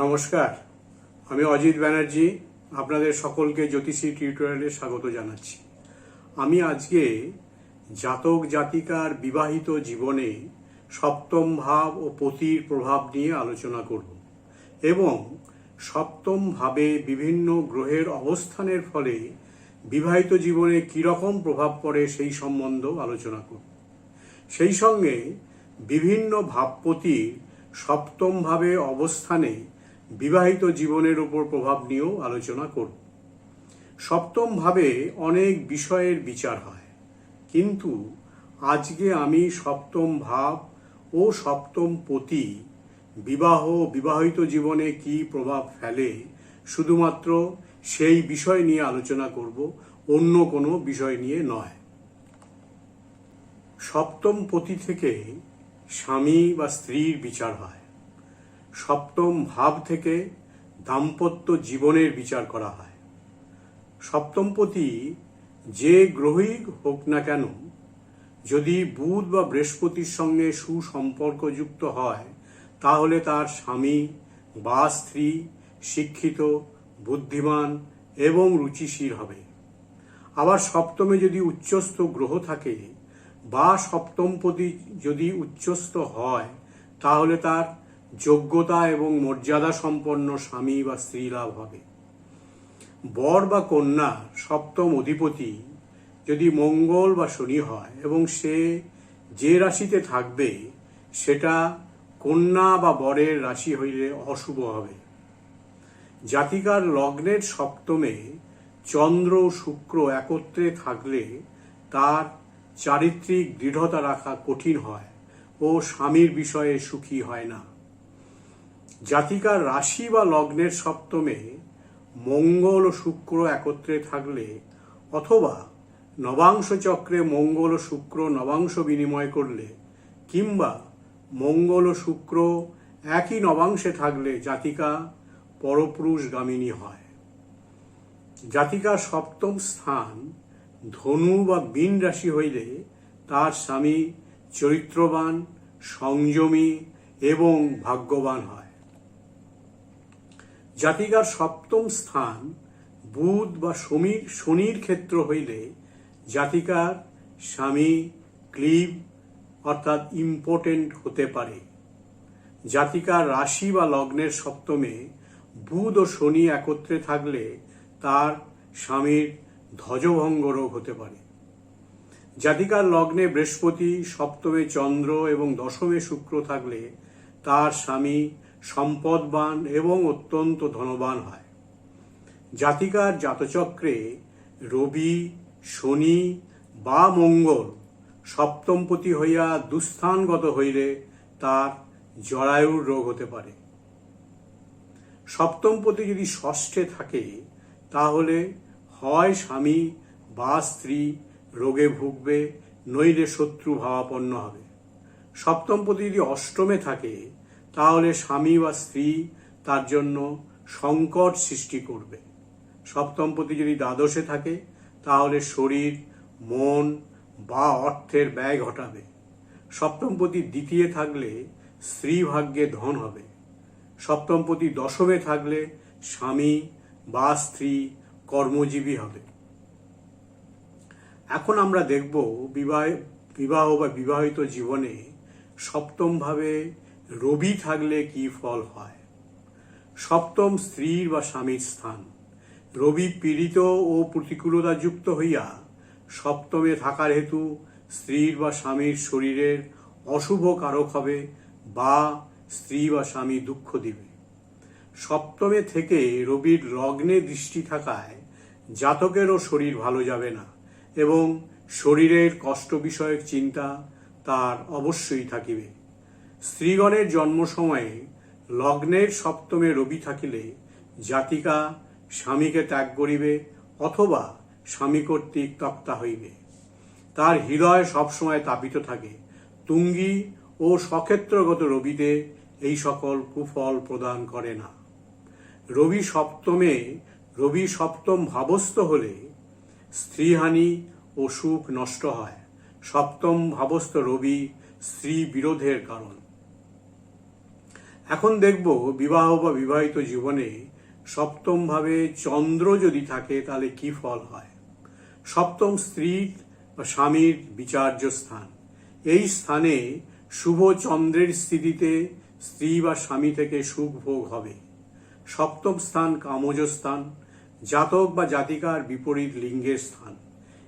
নমস্কার, আমি অজিত ব্যানার্জি আপনাদের সকলকে জ্যোতিষী টিউটোরিয়ালে স্বাগত জানাচ্ছি। আমি আজকে জাতক জাতিকার বিবাহিত জীবনে সপ্তম ভাব ও পতির প্রভাব নিয়ে আলোচনা করব এবং সপ্তম ভাবে বিভিন্ন গ্রহের অবস্থানের ফলে বিবাহিত জীবনে কীরকম প্রভাব পড়ে সেই সম্বন্ধেও আলোচনা করব। সেই সঙ্গে বিভিন্ন ভাবপতির সপ্তম ভাবে অবস্থানে বিবাহিত জীবনের উপর প্রভাব নিয়েও আলোচনা করব। সপ্তম ভাবে অনেক বিষয়ের বিচার হয়, কিন্তু আজকে আমি সপ্তম ভাব ও সপ্তম পতি বিবাহিত জীবনে কি প্রভাব ফেলে শুধুমাত্র সেই বিষয় নিয়ে আলোচনা করব, অন্য কোনো বিষয় নিয়ে নয়। সপ্তম পতি থেকে স্বামী বা স্ত্রীর বিচার হয়। সপ্তম ভাব থেকে দাম্পত্য জীবনের বিচার করা হয়। সপ্তমপতি যে গ্রহই হোক না কেন, যদি বুধ বা বৃহস্পতির সঙ্গে সুসম্পর্কযুক্ত হয় তাহলে তার স্বামী বা স্ত্রী শিক্ষিত, বুদ্ধিমান এবং রুচিশীল হবে। আবার সপ্তমে যদি উচ্চস্থ গ্রহ থাকে বা সপ্তমপতি যদি উচ্চস্থ হয় তাহলে তার যোগ্যতা এবং মর্যাদা সম্পন্ন স্বামী বা স্ত্রী লাভ হবে। বর বা কন্যা সপ্তম অধিপতি যদি মঙ্গল বা শনি হয় এবং সে যে রাশিতে থাকবে সেটা কন্যা বা বরের রাশি হইলে অশুভ হবে। জাতিকার লগ্নের সপ্তমে চন্দ্র শুক্র একত্রে থাকলে তার চারিত্রিক দৃঢ়তা রাখা কঠিন হয় ও স্বামীর বিষয়ে সুখী হয় না। জাতিকার রাশি বা লগ্নের সপ্তমে মঙ্গল ও শুক্র একত্রে থাকলে অথবা নবাংশ চক্রে মঙ্গল ও শুক্র নবাংশ বিনিময় করলে কিংবা মঙ্গল ও শুক্র একই নবাংশে থাকলে জাতিকা পরপুরুষগামিনী হয়। জাতিকার সপ্তম স্থান ধনু বা মীন রাশি হইলে তার স্বামী চরিত্রবান, সংযমী এবং ভাগ্যবান হয়। জাতিকার সপ্তম স্থান বুধ বা শনির ক্ষেত্র হইলে জাতিকার স্বামী ক্লিব অর্থাৎ ইম্পর্টেন্ট হতে পারে। জাতিকার রাশি বা লগ্নের সপ্তমে বুধ ও শনি একত্রে থাকলে তার স্বামীর ধ্বজভঙ্গ রোগ হতে পারে। জাতিকার লগ্নে বৃহস্পতি, সপ্তমে চন্দ্র এবং দশমে শুক্র থাকলে তার স্বামী সম্পদবান এবং অত্যন্ত ধনবান হয়। জাতিকার জাতচক্রে রবি, শনি বা মঙ্গল সপ্তমপতি হইয়া দুস্থানগত হইলে তার জরায়ুর রোগ হতে পারে। সপ্তমপতি যদি ষষ্ঠে থাকে তাহলে হয় স্বামী বা স্ত্রী রোগে ভুগবে, নইলে শত্রু ভাবাপন্ন হবে। সপ্তমপতি যদি অষ্টমে থাকে তাহলে স্বামী বা স্ত্রী তার জন্য সংকট সৃষ্টি করবে। সপ্তমপতি যদি দ্বাদশে থাকে তাহলে শরীর, মন বা অর্থের ব্যয় ঘটাবে। সপ্তমপতি দ্বিতীয় থাকলে স্ত্রী ভাগ্যে ধন হবে। সপ্তমপতি দশমে থাকলে স্বামী বা স্ত্রী কর্মজীবী হবে। এখন আমরা দেখব বিবাহ বা বিবাহিত জীবনে সপ্তম ভাবে রবি থাকলে কি ফল হয়। সপ্তম স্ত্রীর বা স্বামীর স্থান। রবি পীড়িত ও প্রতিকূলতা যুক্ত হইয়া সপ্তমে থাকার হেতু স্ত্রীর বা স্বামীর শরীরের অশুভ কারক হবে বা স্ত্রী বা স্বামী দুঃখ দিবে। সপ্তমে থেকে রবির লগ্নে দৃষ্টি থাকায় জাতকেরও শরীর ভালো যাবে না এবং শরীরের কষ্ট বিষয়ক চিন্তা তার অবশ্যই থাকিবে। স্ত্রীগণের জন্ম সময়ে লগ্নের সপ্তমে রবি থাকিলে জাতিকা স্বামীকে ত্যাগ করিবে অথবা স্বামী কর্তৃক তক্তা হইবে। তার হৃদয় সবসময় তাপিত থাকে। তুঙ্গী ও সক্ষেত্রগত রবিতে এই সকল কুফল প্রদান করে না। রবি সপ্তম ভাবস্থ হলে স্ত্রীহানি ও সুখ নষ্ট হয়। সপ্তম ভাবস্থ রবি স্ত্রী বিরোধের কারণ। এখন দেখব বিবাহ বা বিবাহিত জীবনে সপ্তম ভাবে চন্দ্র যদি থাকে তাহলে কি ফল হয়। সপ্তম স্ত্রীর বা স্বামীর বিচার্য স্থান। এই স্থানে শুভ চন্দ্রের স্থিতিতে স্ত্রী বা স্বামী থেকে সুখ ভোগ হবে। সপ্তম স্থান কামজ স্থান, জাতক বা জাতিকার বিপরীত লিঙ্গের স্থান।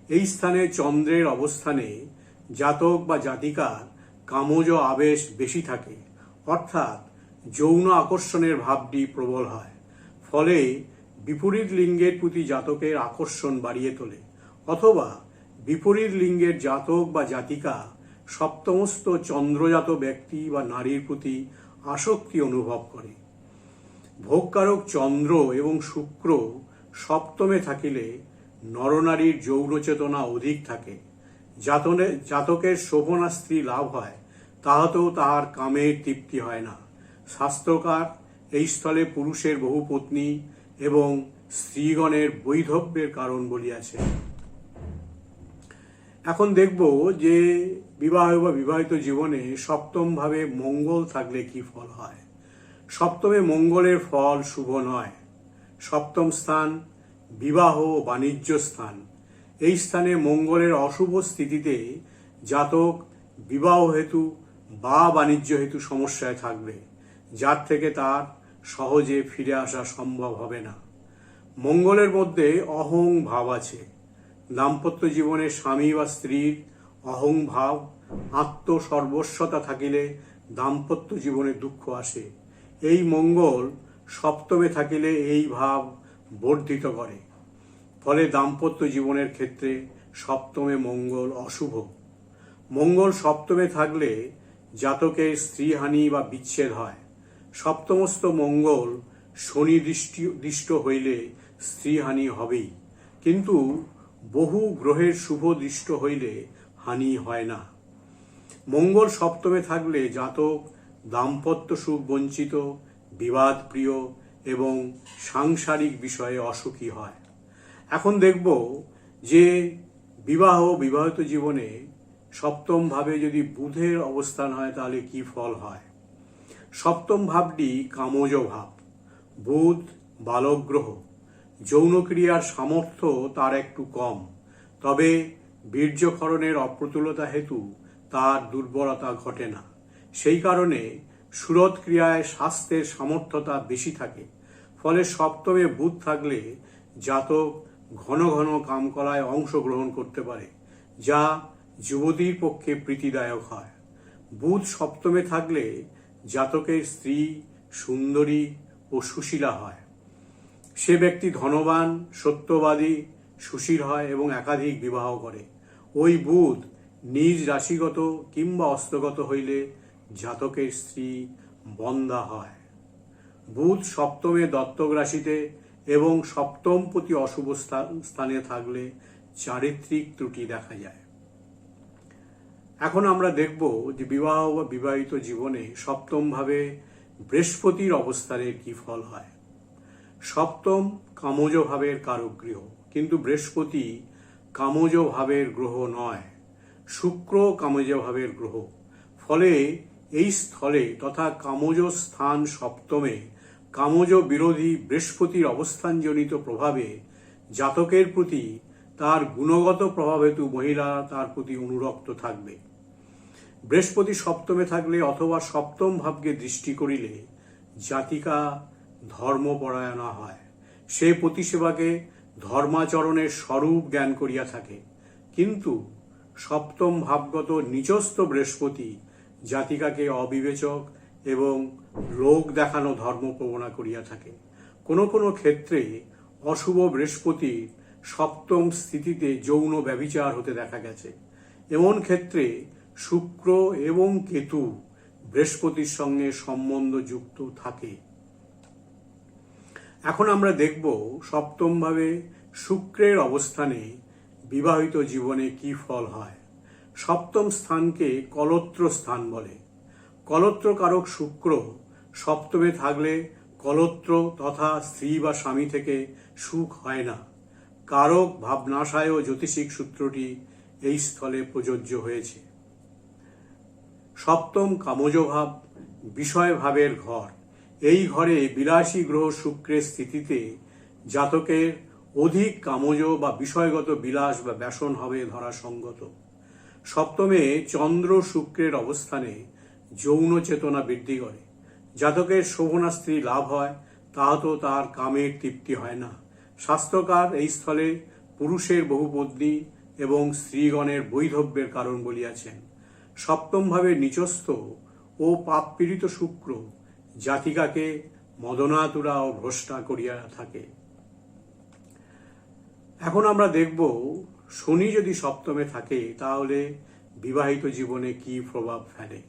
এই স্থানে চন্দ্রের অবস্থানে জাতক বা জাতিকার কামজ আবেশ বেশি থাকে, অর্থাৎ যৌন আকর্ষণের ভাবটি প্রবল হয়। ফলে বিপরীত লিঙ্গের প্রতি জাতকের আকর্ষণ বাড়িয়ে তোলে, অথবা বিপরীত লিঙ্গের জাতক বা জাতিকা সপ্তমস্থ চন্দ্রজাত ব্যক্তি বা নারীর প্রতি আসক্তি অনুভব করে। ভোগকারক চন্দ্র এবং শুক্র সপ্তমে থাকিলে নরনারীর যৌন চেতনা অধিক থাকে। জাতকের শোভনা স্ত্রী লাভ হয়, তাহাতেও তাহার কামের তৃপ্তি হয় না। শাস্ত্রকার এই স্থলে পুরুষের বহু পত্নী এবং স্ত্রীগণের বৈধব্যের কারণ বলিয়াছে। এখন দেখব যে বিবাহ বা বিবাহিত জীবনে সপ্তম ভাবে মঙ্গল থাকলে কি ফল হয়। সপ্তমে মঙ্গলের ফল শুভ নয়। সপ্তম স্থান বিবাহ ও বাণিজ্য স্থান। এই স্থানে মঙ্গলের অশুভ স্থিতিতে জাতক বিবাহ হেতু বা বাণিজ্য হেতু সমস্যায় থাকবে, যার থেকে তার সহজে ফিরে আসা সম্ভব হবে না। মঙ্গলের মধ্যে অহং ভাব আছে। দাম্পত্য জীবনে স্বামী বা স্ত্রীর অহং ভাব, আত্মসর্বস্বতা থাকিলে দাম্পত্য জীবনে দুঃখ আসে। এই মঙ্গল সপ্তমে থাকিলে এই ভাব বর্ধিত করে। ফলে দাম্পত্য জীবনের ক্ষেত্রে সপ্তমে মঙ্গল অশুভ। মঙ্গল সপ্তমে থাকলে জাতকের স্ত্রীহানি বা বিচ্ছেদ হয়। সপ্তমস্থ মঙ্গল শনি দৃষ্ট হইলে স্ত্রীহানি হবেই, কিন্তু বহু গ্রহের শুভ দৃষ্ট হইলে হানি হয় না। মঙ্গল সপ্তমে থাকলে জাতক দাম্পত্য সুখ বঞ্চিত, বিবাদ প্রিয় এবং সাংসারিক বিষয়ে অসুখী হয়। এখন দেখব যে বিবাহ বিবাহিত জীবনে সপ্তম ভাবে যদি বুধের অবস্থান হয় তাহলে কি ফল হয়। সপ্তম ভাবটি কামজ ভাব। বুধ বালক গ্রহ, যৌনক্রিয়ার সামর্থ্য তার একটু কম, তবে বীর্যক্ষরণের অপ্রতুলতা হেতু তার দুর্বলতা ঘটে না। সেই কারণে সুরত ক্রিয়ায় স্বাস্থ্যের সামর্থ্যতা বেশি থাকে। ফলে সপ্তমে বুধ থাকলে জাতক ঘন ঘন কামকলায় অংশগ্রহণ করতে পারে, যা যুবতীর পক্ষে প্রীতিদায়ক হয়। বুধ সপ্তমে থাকলে জাতকের স্ত্রী সুন্দরী ও সুশীলা হয়। সে ব্যক্তি ধনবান, সত্যবাদী, সুশীল হয় এবং একাধিক বিবাহ করে। ওই বুধ নিজ রাশিগত কিংবা অস্তগত হইলে জাতকের স্ত্রী বন্দা হয়। বুধ সপ্তমে দত্তক রাশিতে এবং সপ্তমপতি অশুভ স্থানে থাকলে চারিত্রিক ত্রুটি দেখা যায়। এখন আমরা দেখব যে বিবাহ বা বিবাহিত জীবনে সপ্তম ভাবে বৃহস্পতির অবস্থানের কি ফল হয়। সপ্তম কামজ ভাবের কারক গৃহ, কিন্তু বৃহস্পতি কামজ ভাবের গ্রহ নয়, শুক্র কামজ ভাবের গ্রহ। ফলে এই স্থলে তথা কামজ স্থান সপ্তমে কামজ বিরোধী বৃহস্পতির অবস্থানজনিত প্রভাবে জাতকের প্রতি তার গুণগত প্রভাব হেতু মহিলা তার প্রতি অনুরক্ত থাকবে। বৃহস্পতি সপ্তমে থাকলে অথবা সপ্তম ভাবকে দৃষ্টি করিলে জাতিকা ধর্মপরায়ণা হয়। সে প্রতিসেবাকে ধর্মাচরণের স্বরূপ জ্ঞান করিয়া থাকে, কিন্তু সপ্তম ভাবগত নিচস্থ বৃহস্পতি জাতিকাকে অবিবেচক এবং লোক দেখানো ধর্ম প্রবণা করিয়া থাকে। কোনো কোনো ক্ষেত্রে অশুভ বৃহস্পতির সপ্তম স্থিতিতে যৌন ব্যভিচার হতে দেখা গেছে। এমন ক্ষেত্রে শুক্র এবং কেতু বৃহস্পতির সঙ্গে সম্বন্ধ যুক্ত থাকে। এখন আমরা দেখব সপ্তম ভাবে শুক্রের অবস্থানে বিবাহিত জীবনে কি ফল হয়। সপ্তম স্থানকে কলত্র স্থান বলে। কলত্র কারক শুক্র সপ্তমে থাকলে কলত্র তথা স্ত্রী বা স্বামী থেকে সুখ হয় না। কারক ভাবনাশায় ও জ্যোতিষিক সূত্রটি এই স্থলে প্রযোজ্য হয়েছে। সপ্তম কামজ ভাব, বিষয়ভাবের ঘর। এই ঘরে বিলাসী গ্রহ শুক্রের স্থিতিতে জাতকের অধিক কামজ বা বিষয়গত বিলাস বা ব্যসন হবে ধরা সঙ্গত। সপ্তমে চন্দ্র শুক্রের অবস্থানে যৌন চেতনা বৃদ্ধি করে। জাতকের শোভনা স্ত্রী লাভ হয়, তাহাতো তার কামের তৃপ্তি হয় না। শাস্ত্রকার এই স্থলে পুরুষের বহুপত্নী এবং স্ত্রীগণের বৈধব্যের কারণ বলিয়াছেন। সপ্তমভাবে নিচস্থ ও পাপপীড়িত শুক্র জাতিকাকে মদনাতুরা ও ভ্রষ্টা করিয়া থাকে। এখন আমরা দেখব শনি যদি সপ্তমে থাকে তাহলে বিবাহিত জীবনে কি প্রভাব ফেলে।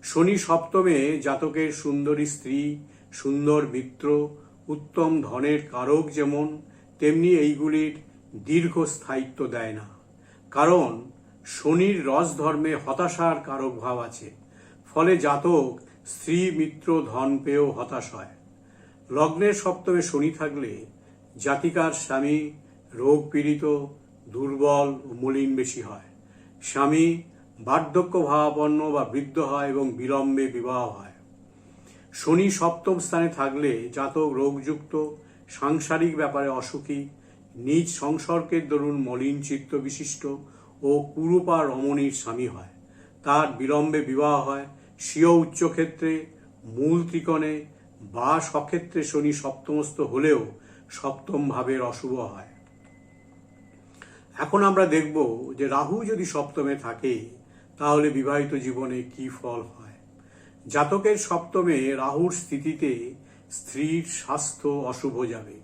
শনি সপ্তমে জাতকের সুন্দরী স্ত্রী, সুন্দর মিত্র, উত্তম ধনের কারক যেমন, তেমনি এইগুলির দীর্ঘ স্থায়িত্ব দেয় না। কারণ শনির রস ধর্মে হতাশার কারক ভাব আছে। ফলে জাতক স্ত্রী, মিত্র, ধন পেয়েও হতাশ হয়। লগ্নের সপ্তমে শনি থাকলে জাতিকার স্বামী রোগ পীড়িত, দুর্বল ও মলিন বেশি হয়। স্বামী বার্ধক্য ভাবাপন্ন বা বৃদ্ধ হয় এবং বিলম্বে বিবাহ হয়। শনি সপ্তম স্থানে থাকলে জাতক রোগযুক্ত, সাংসারিক ব্যাপারে অসুখী, নিজ সংসর্গের দরুন মলিন চিত্ত বিশিষ্ট ও কুরূপা রমণীর স্বামী হয়। তার বিলম্বে বিবাহ হয়। স্বীয় উচ্চক্ষেত্রে, মূল ত্রিকোণে বা স্বক্ষেত্রে শনি সপ্তমস্থ হলেও সপ্তম ভাবের অশুভ হয়। এখন আমরা দেখব যে রাহু যদি সপ্তমে থাকে তাহলে বিবাহিত জীবনে কি ফল হয়। জাতকের সপ্তমে রাহুর স্থিতিতে স্ত্রীর স্বাস্থ্য অশুভ যাবে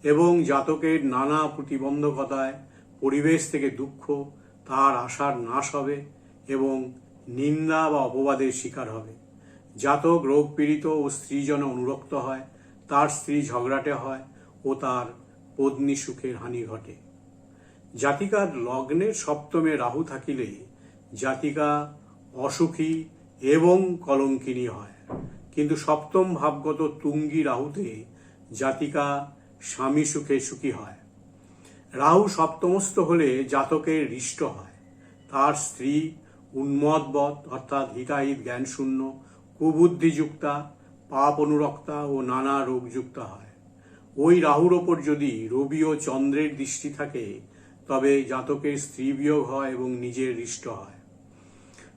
এবং জাতকের নানা প্রতিবন্ধকতায় পরিবেশ থেকে দুঃখ, তার আশার নাশ হবে এবং নিন্দা বা অপবাদের শিকার হবে। জাতক রোগ পীড়িত ও স্ত্রী যেন অনুরক্ত হয়, তার স্ত্রী ঝগড়াটে হয় ও তার পত্নী সুখের হানি ঘটে। জাতিকার লগ্নের সপ্তমে রাহু থাকিলে জাতিকা অসুখী এবং কলঙ্কিনী হয়। কিন্তু সপ্তম ভাবগত তুঙ্গী রাহুতে জাতিকা স্বামী সুখে সুখী হয়। রাহু সপ্তমস্থ হলে জাতকের হৃষ্ট হয়। তার স্ত্রী উন্মদবৎ অর্থাৎ হিতাহিত জ্ঞানশূন্য, কুবুদ্ধিযুক্তা, পাপ অনুরক্তা ও নানা রোগযুক্তা হয়। ওই রাহুর ওপর যদি রবি ও চন্দ্রের দৃষ্টি থাকে তবে জাতকের স্ত্রী বিয়োগ হয় এবং নিজের হৃষ্ট হয়।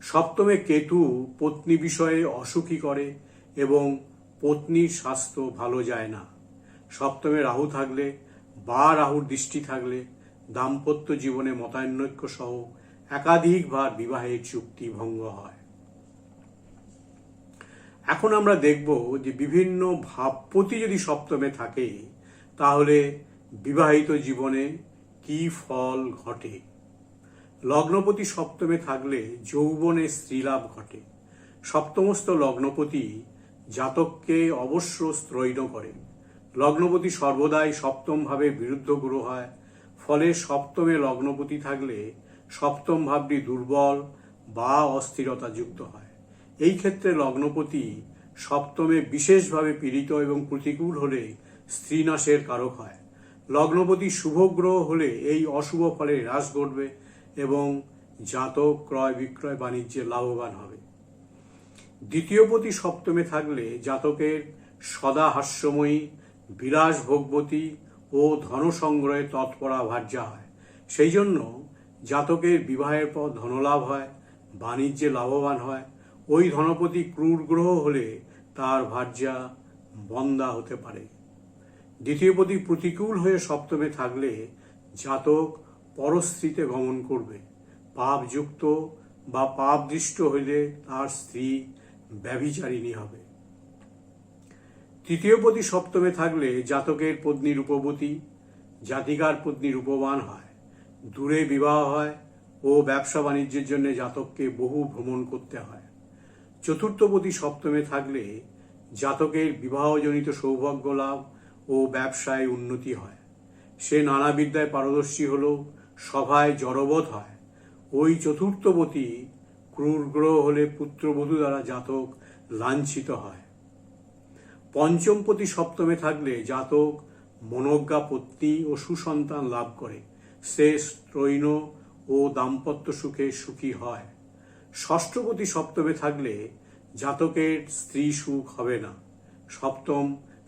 সপ্তমে কেতু পত্নী বিষয়ে অসুখী করে এবং পত্নীর স্বাস্থ্য ভালো যায় না। সপ্তমে রাহু থাকলে বা রাহুর দৃষ্টি থাকলে দাম্পত্য জীবনে মতানৈক্য সহ একাধিকবার বিবাহের চুক্তি ভঙ্গ হয়। এখন আমরা দেখব যে বিভিন্ন ভাবপতি যদি সপ্তমে থাকে তাহলে বিবাহিত জীবনে কি ফল ঘটে। লগ্নপতি সপ্তমে থাকলে যৌবনে স্ত্রীলাভ ঘটে। সপ্তমস্থ লগ্নপতি জাতককে অবশ্য স্ত্রৈণ করে। লগ্নপতি সর্বদাই সপ্তম ভাবে বিরুদ্ধ গ্রহ হয়। ফলে সপ্তমে লগ্নপতি থাকলে সপ্তম ভাবটি দুর্বল বা অস্থিরতা যুক্ত হয়। এই ক্ষেত্রে লগ্নপতি সপ্তমে বিশেষভাবে পীড়িত এবং প্রতিকূল হলে স্ত্রীনাশের কারক হয়। লগ্নপতি শুভ গ্রহ হলে এই অশুভ ফলে হ্রাস ঘটবে এবং জাতক ক্রয় বিক্রয় বাণিজ্যে লাভবান হবে। দ্বিতীয়পতি সপ্তমে থাকলে জাতকের সদা হাস্যময়ী, বিলাস ভোগবতী ও ধনসংগ্রহে তৎপরা ভার্যা হয়। সেই জন্য জাতকের বিবাহের পর ধনলাভ হয়, বাণিজ্যে লাভবান হয়। ওই ধনপতি ক্রূর গ্রহ হলে তার ভার্যা বন্দা হতে পারে। দ্বিতীয়পতি প্রতিকূল হয়ে সপ্তমে থাকলে জাতক পরস্ত্রীতে গমন করবে। পাপযুক্ত বা পাপদৃষ্ট হইলে তার স্ত্রী ব্যভিচারিণী হবে। তৃতীয়পতি সপ্তমে থাকলে জাতকের পত্নী রূপবতী, জাতিকার পত্নী রূপবান হয়। দূরে বিবাহ হয় ও ব্যবসা বাণিজ্যের জন্য জাতককে বহু ভ্রমণ করতে হয়। চতুর্থপতি সপ্তমে থাকলে জাতকের বিবাহজনিত সৌভাগ্য লাভ ও ব্যবসায় উন্নতি হয়। সে নানা বিদ্যায় পারদর্শী হলেও সভায় জড়বৎ হয়। ওই চতুর্থপতি ক্রূর গ্রহ হলে পুত্রবধূ দ্বারা জাতক লাঞ্ছিত হয়। পঞ্চমপতি সপ্তমে থাকলে জাতক মনোজ্ঞা পত্নী ও সুসন্তান লাভ করে। সে স্ত্রৈণ ও দাম্পত্য সুখে সুখী হয়। ষষ্ঠপতি সপ্তমে থাকলে জাতকের স্ত্রী সুখ হবে না। সপ্তম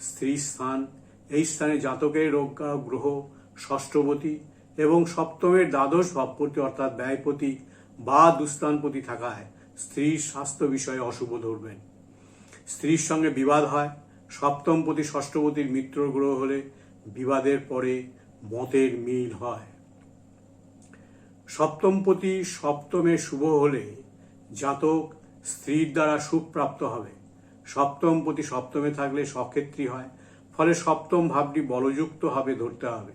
স্ত্রী স্থান, এই স্থানে জাতকের রোগকারক গ্রহ ষষ্ঠপতি এবং সপ্তমের দ্বাদশ ভাবপতি অর্থাৎ ব্যয়পতি বা দুস্থানপতি থাকায় স্ত্রীর স্বাস্থ্য বিষয়ে অশুভ ধরবেন। স্ত্রীর সঙ্গে বিবাদ হয়। সপ্তমপতি ষষ্ঠপতির মিত্র গ্রহ হলে বিবাদের পরে মতের মিল হয়। সপ্তমপতি সপ্তমে শুভ হলে জাতক স্ত্রীর দ্বারা সুখ প্রাপ্ত হবে। সপ্তমপতি সপ্তমে থাকলে সক্ষেত্রী হয়, ফলে সপ্তম ভাবটি বলযুক্ত ভাবে ধরতে হবে।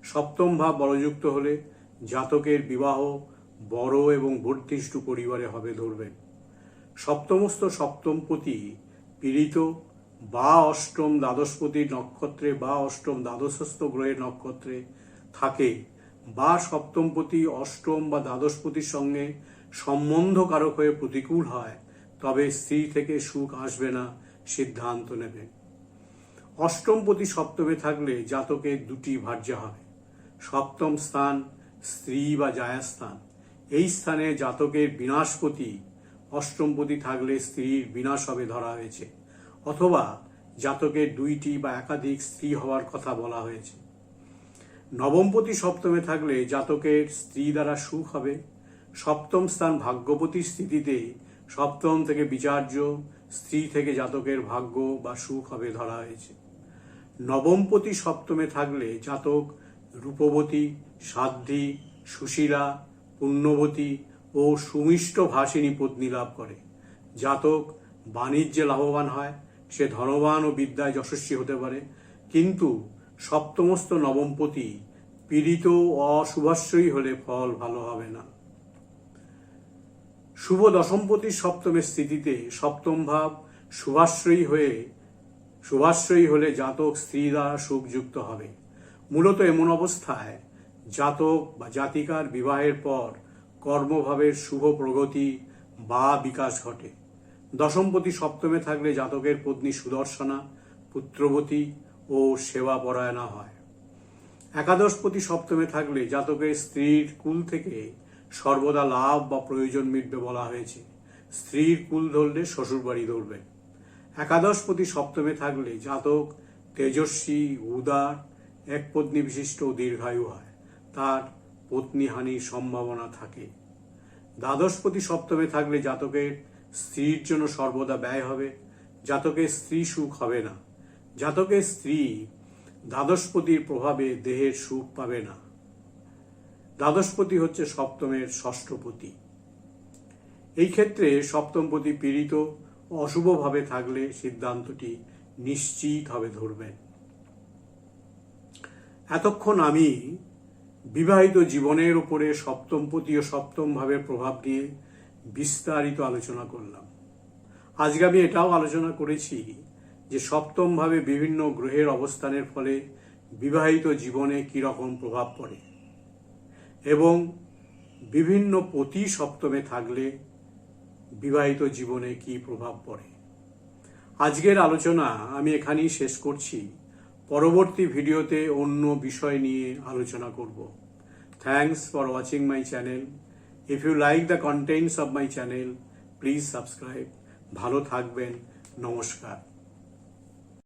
সপ্তম ভাব বলযুক্ত হলে জাতকের বিবাহ বড় এবং বর্ধিষ্ণু পরিবারে হবে ধরবেন। সপ্তমস্থ সপ্তমপতি পীড়িত বা অষ্টম দ্বাদশপতির নক্ষত্রে বা অষ্টম দ্বাদশস্থ গ্রহের নক্ষত্রে থাকে বা সপ্তমপতি অষ্টম বা দ্বাদশপতির সঙ্গে সম্বন্ধকারক হয়ে প্রতিকূল হয়, তবে স্ত্রী থেকে সুখ আসবে না সিদ্ধান্ত নেবেন। অষ্টমপতি সপ্তমে থাকলে জাতকের দুটি ভার্যা হবে। সপ্তম স্থান স্ত্রী বা জায়াস্থান, এই স্থানে জাতকের বিনাশপতি অষ্টমপতি থাকলে স্ত্রীর বিনাশ হবে ধরা হয়েছে, অথবা জাতকের দুইটি বা একাধিক স্ত্রী হওয়ার কথা বলা হয়েছে। নবমপতি সপ্তমে থাকলে জাতকের স্ত্রী দ্বারা সুখ হবে। সপ্তম স্থান ভাগ্যপতির স্থিতিতে সপ্তম থেকে বিচার্য স্ত্রী থেকে জাতকের ভাগ্য বা সুখ হবে ধরা হয়েছে। নবমপতি সপ্তমে থাকলে জাতক রূপবতী, সাধ্বী, সুশীলা, পুণ্যবতী ও সুমিষ্ট ভাষিনী পত্নী লাভ করে। জাতক বাণিজ্যে লাভবান হয়, সে ধনবান ও বিদ্যায় যশস্বী হতে পারে, কিন্তু সপ্তমস্থ নবমপতি পীড়িত ও অশুভাশ্রয়ী হলে ফল ভালো হবে না। শুভ দশমপতির সপ্তমের স্থিতিতে সপ্তম ভাব শুভাশ্রয়ী হলে জাতক স্ত্রী দ্বারা সুখযুক্ত হবে। মূলত এমন অবস্থায় জাতক বা জাতিকার বিবাহের পর কর্মভাবের শুভ প্রগতি বা বিকাশ ঘটে। দশমপতি সপ্তমে থাকলে জাতকের পত্নী সুদর্শনা, পুত্রবতী ও সেবাপরায়ণা হয়। একাদশপতি সপ্তমে থাকলে জাতকের স্ত্রীর কুল থেকে সর্বদা লাভ বা প্রয়োজন মিটবে বলা হয়েছে। স্ত্রীর কুল ধরলে শ্বশুরবাড়ি ধরবে। একাদশপতি সপ্তমে থাকলে জাতক তেজস্বী, উদার, এক পত্নী বিশিষ্ট ও দীর্ঘায়ু হয়, তার পত্নীহানির সম্ভাবনা থাকে। দ্বাদশপতি সপ্তমে থাকলে জাতকের স্ত্রীর জন্য সর্বদা ব্যয় হবে। জাতকের স্ত্রী সুখ হবে না। জাতকের স্ত্রী দ্বাদশপতির প্রভাবে দেহের সুখ পাবে না। দ্বাদশপতি হচ্ছে সপ্তমের ষষ্ঠপতি। এই ক্ষেত্রে সপ্তমপতি পীড়িত ও অশুভভাবে থাকলে সিদ্ধান্তটি নিশ্চিতভাবে ধরবেন। এতক্ষণ আমি বিবাহিত জীবনের উপরে সপ্তমপতি ও সপ্তম ভাবের প্রভাব নিয়ে বিস্তারিত আলোচনা করলাম। আজকে আমি এটাও আলোচনা করেছি যে সপ্তম ভাবে বিভিন্ন গ্রহের অবস্থানের ফলে বিবাহিত জীবনে কি রকম প্রভাব পড়ে এবং বিভিন্ন পতি সপ্তমে থাকলে বিবাহিত জীবনে কি প্রভাব পড়ে। আজকের আলোচনা আমি এখানেই শেষ করছি। পরবর্তী ভিডিওতে অন্য বিষয় নিয়ে আলোচনা করব। Thanks for watching my channel. If you like the contents of my channel, please subscribe. ভালো থাকবেন। নমস্কার।